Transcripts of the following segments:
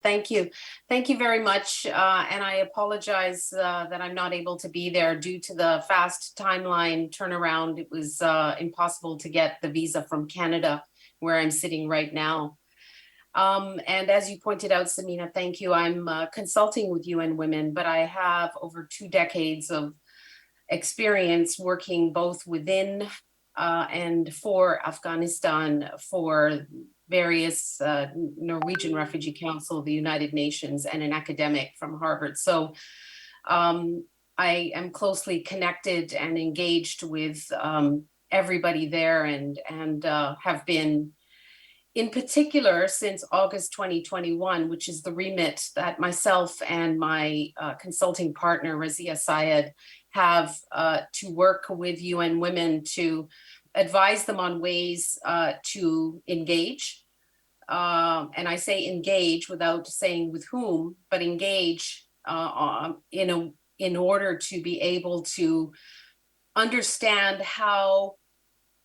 Thank you. Thank you very much. And I apologize that I'm not able to be there due to the fast timeline turnaround. It was impossible to get the visa from Canada, where I'm sitting right now. And as you pointed out, Samina, thank you. I'm consulting with UN Women, but I have over 2 decades of experience working both within and for Afghanistan, for various Norwegian Refugee Council, the United Nations, and an academic from Harvard. So I am closely connected and engaged with everybody there, and have been in particular since August 2021, which is the remit that myself and my consulting partner, Razia Syed, have to work with UN Women to advise them on ways to engage. And I say engage without saying with whom, but engage in order to be able to understand how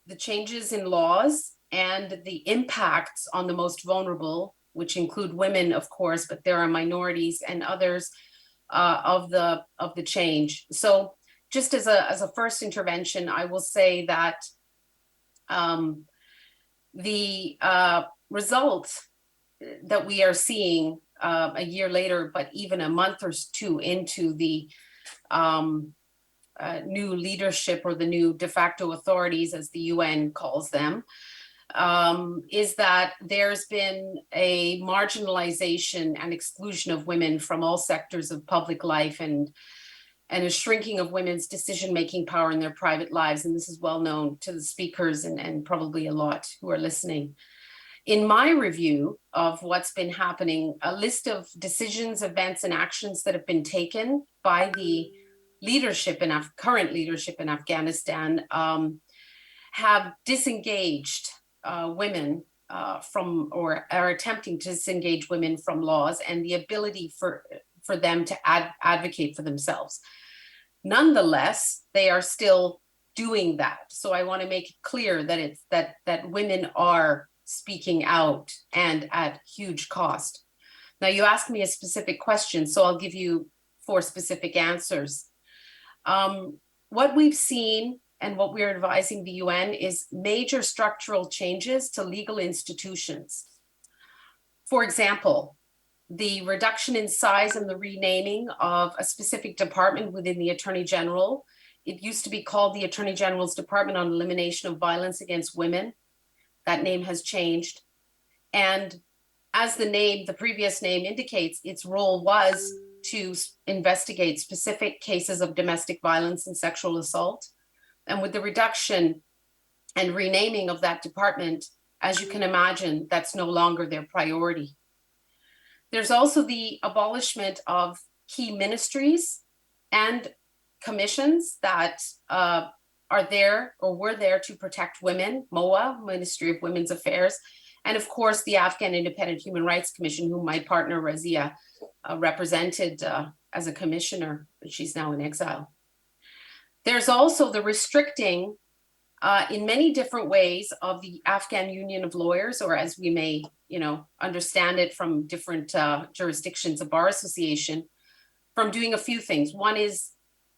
the changes in laws and the impacts on the most vulnerable, which include women, of course, but there are minorities and others of the change. So just as a first intervention, I will say that the results that we are seeing a year later, but even a month or two into the new leadership, or the new de facto authorities, as the UN calls them, is that there's been a marginalization and exclusion of women from all sectors of public life, and a shrinking of women's decision-making power in their private lives. And this is well known to the speakers and probably a lot who are listening. In my review of what's been happening, a list of decisions, events, and actions that have been taken by the leadership in current leadership in Afghanistan have disengaged women from, or are attempting to disengage women from laws and the ability for them to advocate for themselves. Nonetheless, they are still doing that. So I want to make it clear that it's that women are speaking out, and at huge cost. Now, you asked me a specific question, so I'll give you 4 specific answers. What we've seen and what we're advising the UN is major structural changes to legal institutions. For example, the reduction in size and the renaming of a specific department within the Attorney General. It used to be called the Attorney General's Department on Elimination of Violence Against Women. That name has changed. And as the previous name indicates, its role was to investigate specific cases of domestic violence and sexual assault. And with the reduction and renaming of that department, as you can imagine, that's no longer their priority. There's also the abolishment of key ministries and commissions that are there or were there to protect women, MOA, Ministry of Women's Affairs, and of course the Afghan Independent Human Rights Commission, whom my partner Razia represented as a commissioner, but she's now in exile. There's also the restricting in many different ways of the Afghan Union of Lawyers, or as we may understand it from different jurisdictions, a bar association, from doing a few things. One is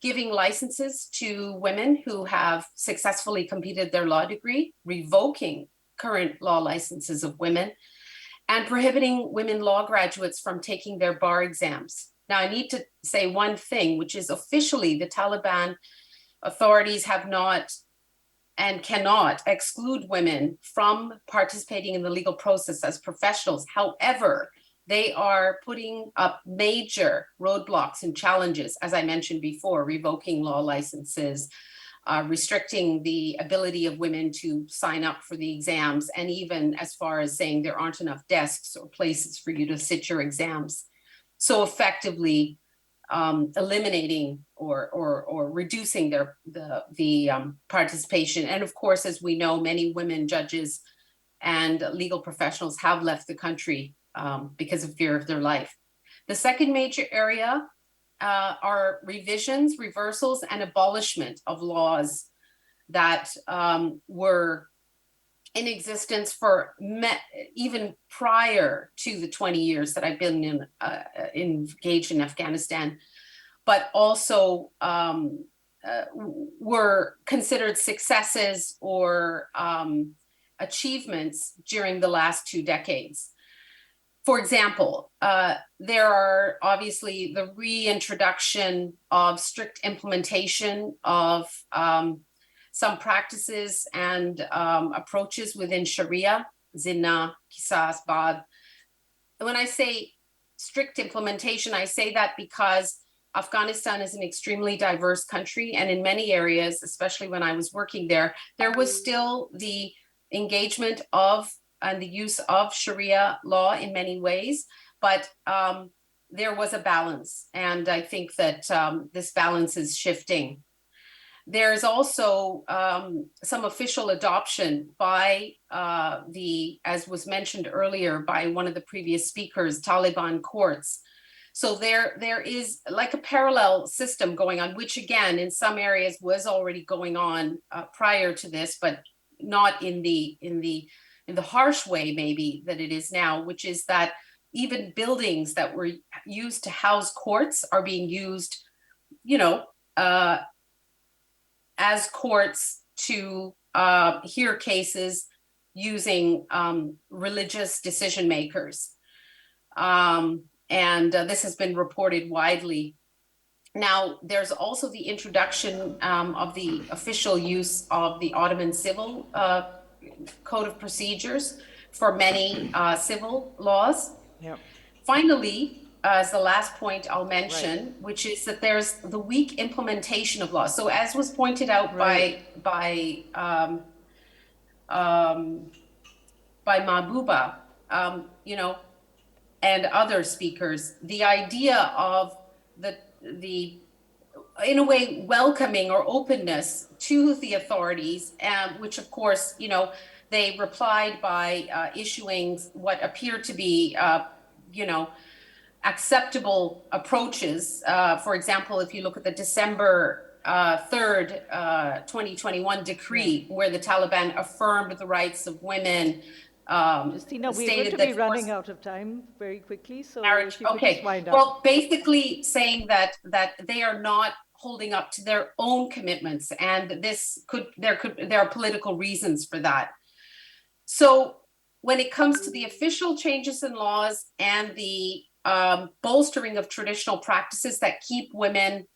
giving licenses to women who have successfully completed their law degree, revoking current law licenses of women, and prohibiting women law graduates from taking their bar exams. Now, I need to say one thing, which is officially the Taliban authorities have not and cannot exclude women from participating in the legal process as professionals. However, they are putting up major roadblocks and challenges, as I mentioned before, revoking law licenses, restricting the ability of women to sign up for the exams, and even as far as saying there aren't enough desks or places for you to sit your exams. So effectively eliminating or reducing the participation. And of course, as we know, many women judges and legal professionals have left the country because of fear of their life. The second major area are revisions, reversals, and abolishment of laws that were in existence for even prior to the 20 years that I've been engaged in Afghanistan, but also were considered successes or achievements during the last 2 decades. For example, there are obviously the reintroduction of strict implementation of some practices and approaches within Sharia, Zina, Qisas, Bad. When I say strict implementation, I say that because Afghanistan is an extremely diverse country, and in many areas, especially when I was working there, there was still the engagement of and the use of Sharia law in many ways, but there was a balance, and I think that this balance is shifting. There's also some official adoption by as was mentioned earlier by one of the previous speakers, Taliban courts. So there is like a parallel system going on, which again, in some areas was already going on prior to this, but not in the harsh way maybe that it is now, which is that even buildings that were used to house courts are being used, as courts to hear cases using religious decision makers. And this has been reported widely. Now, there's also the introduction of the official use of the Ottoman Civil Code of Procedures for many civil laws. Yep. Finally, as the last point I'll mention, which is that there's the weak implementation of laws. So as was pointed out by Mahbouba, and other speakers, the idea of the in a way welcoming or openness to the authorities, which of course, they replied by issuing what appear to be, acceptable approaches. For example, if you look at the December 3rd, 2021 decree, where the Taliban affirmed the rights of women. Jasteena, we're going to be running out of time very quickly, so if you could just wind up. Well, basically saying that they are not holding up to their own commitments, and there are political reasons for that. So when it comes to the official changes in laws and the bolstering of traditional practices that keep women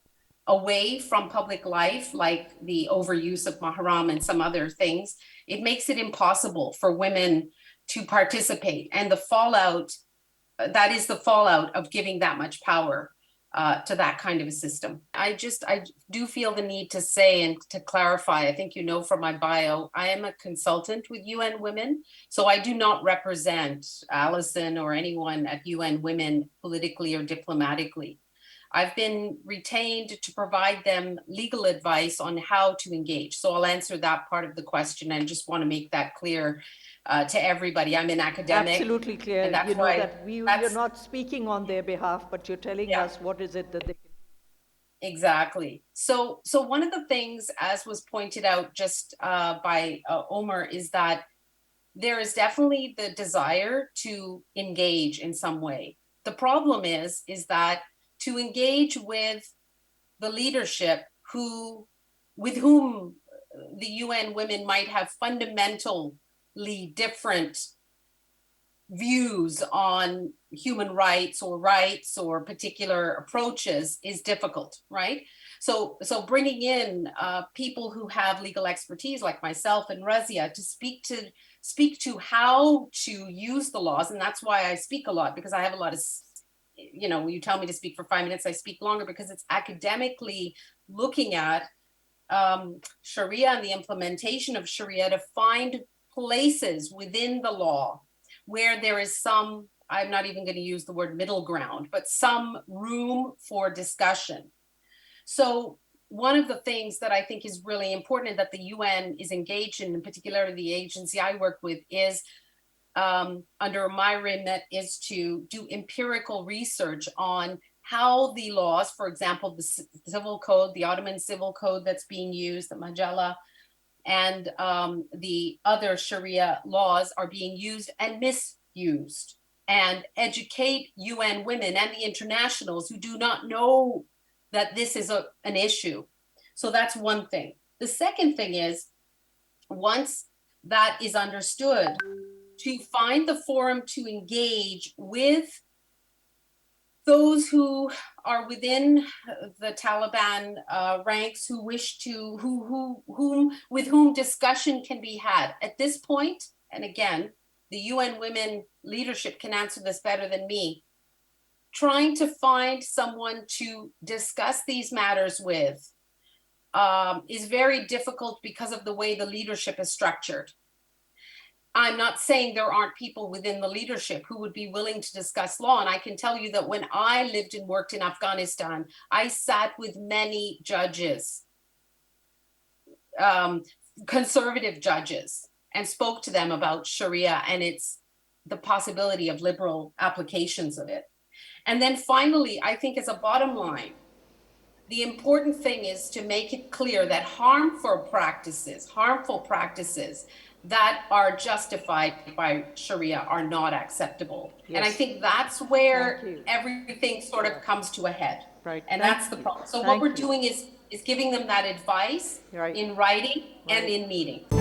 away from public life, like the overuse of mahram and some other things, it makes it impossible for women to participate. And the fallout, that is the fallout of giving that much power to that kind of a system. I do feel the need to say and to clarify, I think from my bio, I am a consultant with UN Women. So I do not represent Alison or anyone at UN Women politically or diplomatically. I've been retained to provide them legal advice on how to engage. So I'll answer that part of the question and just want to make that clear to everybody. I'm an academic. Absolutely clear. And that's you're not speaking on their behalf, but you're telling us what is it that they can do. Exactly. So one of the things, as was pointed out just by Omar, is that there is definitely the desire to engage in some way. The problem is that to engage with the leadership with whom the UN Women might have fundamentally different views on human rights or particular approaches is difficult, right? So bringing in people who have legal expertise like myself and Razia to speak to how to use the laws, and that's why I speak a lot, because I have a lot of, you tell me to speak for 5 minutes, I speak longer, because it's academically looking at Sharia and the implementation of Sharia to find places within the law where there is some, I'm not even going to use the word middle ground, but some room for discussion. So one of the things that I think is really important and that the UN is engaged in particular the agency I work with, is under my remit, is to do empirical research on how the laws, for example, the civil code, the Ottoman civil code that's being used, the Majalla, and the other Sharia laws are being used and misused, and educate UN women and the internationals who do not know that this is an issue. So that's one thing. The second thing is, once that is understood, to find the forum to engage with those who are within the Taliban ranks, who wish to, with whom discussion can be had. At this point, and again, the UN women leadership can answer this better than me, trying to find someone to discuss these matters with is very difficult because of the way the leadership is structured. I'm not saying there aren't people within the leadership who would be willing to discuss law. And I can tell you that when I lived and worked in Afghanistan, I sat with many judges, conservative judges, and spoke to them about Sharia and the possibility of liberal applications of it. And then finally, I think as a bottom line, the important thing is to make it clear that harmful practices that are justified by Sharia are not acceptable. Yes. And I think that's where everything sort of comes to a head. Right. And that's the problem. So what we're doing is giving them that advice in writing and in meetings.